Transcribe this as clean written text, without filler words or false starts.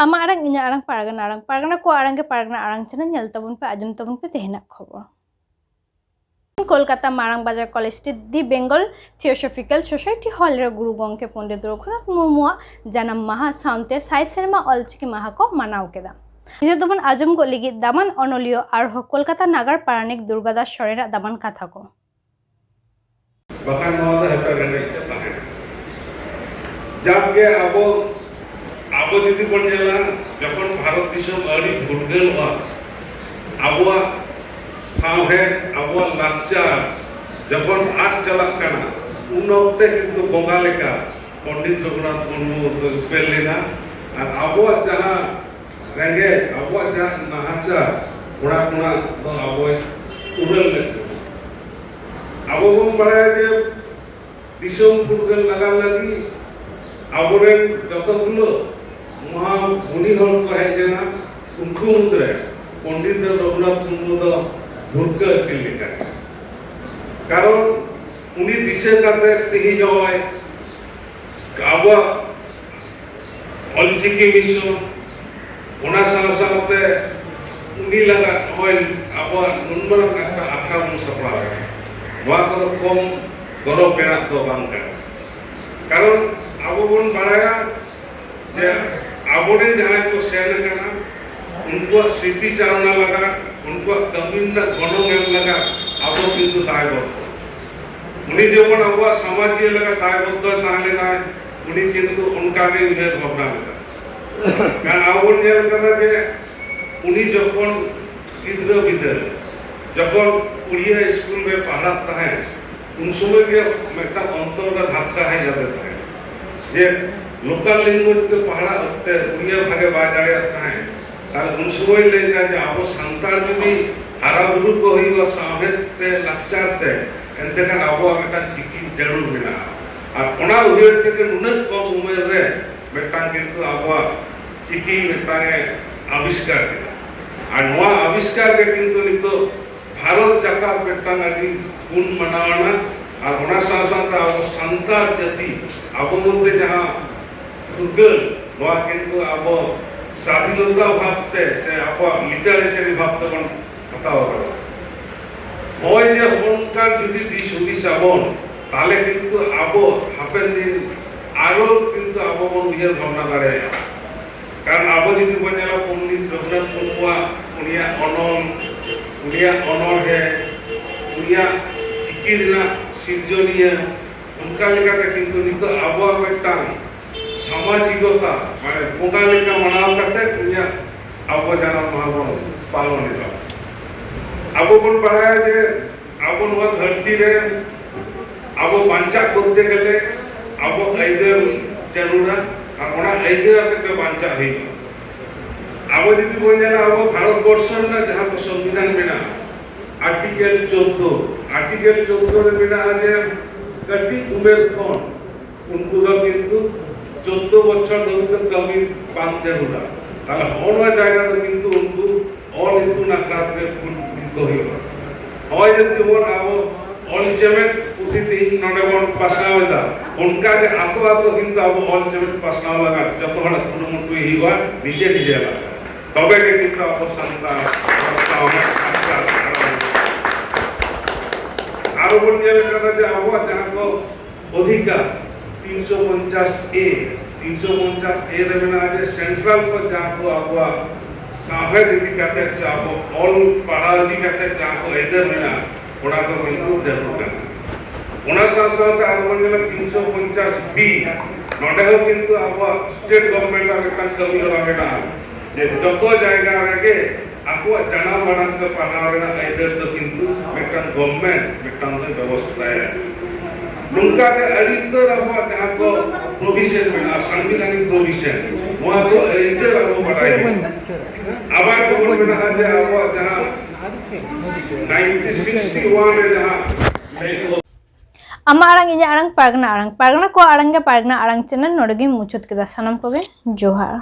आमा आरंग इᱧ आरंग pargana ko arang ke pargana arang channel nyel tabun pe ajum tabun pe tehna khobor Kolkata Marang বাজার college street দি Bengal theosophical society হলের গুরু গঙ্কে পণ্ডিত রঘুনাথ মুর্মুয়া জানাম মাহা সাউন্তে সাই সেরমা অলচিকি মাহা को मानाव केदा निजे दोबन आजम को लिगि दामान अनलियो आर कोलकाता नागार पारानिक दुर्गादास सरेना दामान कथा को बाखान नवा दा हेपा गने ताहे जबके आबो जदि बन जाला जखन भारत दिसम आड़ी भुटगल वा आबोआ साहे आबो लाचार जखन आग चलक काना उन वक्ते किंतु बंगा लेका पंडित रघुनाथ मुर्मू पेलेना और आबो जहां रेंगे आबो जहां नाहाचार कोड़ा कोड़ा तो आबो उड़ल ले आबो बन बड़ा जे दिसम फुटगल लगा लगी आबोरे जतगुलो महा मुनि हल को हेजेना उनको मुद्रे पंडित रघुनाथ मुर्मू दो भुटका चिल्लिका कारण उनी दिशे करते तिही जवाय आबो अलचिकी मिशन ओना सावसावते उनी लगा होय आबो नुनमन का आक्रमण सफल है वा को कम गौरव पेना तो बांग कारण आबो बन बाड़ाया जे आबोरे जहां को सेन करना उनको स्मृति चारणा लगा उनको कमिंदा गणों एम लगा आबो किंतु दायबद्ध उनी जबन आबो समाजीय लगा दायबद्ध ताहले ना उनी किंतु उनका के उन्हें भावना लगा कारण आबो जेल करना जे उनी जबन गिद्र गिद्र जबन उड़िया स्कूल में पढ़ाता है उन समय के मेटा अंतर का धक्का है जाते हैं जे लोकल लैंग्वेज के पढ़ा होते उड़िया भागे बाजारे आता है और उन समय लेगा जे आबो संतान जदि हारा बुरु को होइबा साहेब से लाचार से एंते का आबो मेटा चिकी जरूर बिना और ओना उहेर के नुनक कम उमेर रे मेटा किंतु आबो चिकी मेटा आविष्कार किया और नवा आविष्कार के किंतु नितो भारत जाका मेटा आदि गुण मनावना और ओना साथ आबो संतान जाति आबो मध्य जहां दुर्गल नवा किंतु आबो स्वाधीनता भावते से आपा लिटरेचर भावते बन बताओ करो होय जे होनकार जदि दिस हुदिस आबन ताले किंतु आबो हापेन दिन आरो किंतु आबो बन उयर भावना करे कारण आबो जदि बनेला पंडित रघुनाथ मुर्मुआ उनिया अनल है उनिया चिकिरना सिरजनीय उनका लेकाते किंतु नितो आबो मेटांग सामाजिकता माने बोंगा लेका मनाव करते दुनिया आबो जाना महाबन पालन निला आबो बन पढ़ाया जे आबो नवा धरती रे आबो बांचा करते गेले आबो आइदर जरूरा और ओना आइदर के बांचा है आबो जदि बोल जाना आबो भारत वर्ष ना जहां को संविधान बिना आर्टिकल 14 रे बिना जे कटी उमेर खन उनको किंतु 14 বছর ধরে কমি পাঁচতে হলো তাহলে অন্য জায়গাতে কিন্তু উनको অল ইনটু না ক্লাসে কিন্তু হইব হয় যদি ওর আবো অল জেমেট উঠিতে নডবন পাসনা হইলা উনকা যে আতো কিন্তু আবো অল জেমেট পাসনা লাগা যত বড় কুরুমুটু হইবা নিজে নিজে লাগা তবে কিন্তু আবো শান্তা আরো বনিয়ালে কথা যে আবো জানো অধিকার 350 ए रेमेना आज सेंट्रल को जाको आबो साहे दिदी कहते चाबो ऑल पढ़ाली कहते जाको इधर मेना ओना को बिल्कुल जरूर करना ओना साथ आबोला 350 बी नडे हो किंतु आबो स्टेट गवर्नमेंट का कान कमी होला बेटा जे जतो जायगा रेगे आको जाना बना के पढ़ावेना इधर तो किंतु मेटन गवर्नमेंट मेटन व्यवस्था है नुनका के अधिकतर अब जहां को प्रोविजन में संविधानिक प्रोविजन वहां तो अधिकतर अब बढ़ाई आबाद को बोलना है जे अब जहां 1961 में जहां अमा आरंग इजा आरंग पारगना को आरंग के पारगना आरंग चैनल नोडगी मुचुत केदा सनम कोगे जोहार।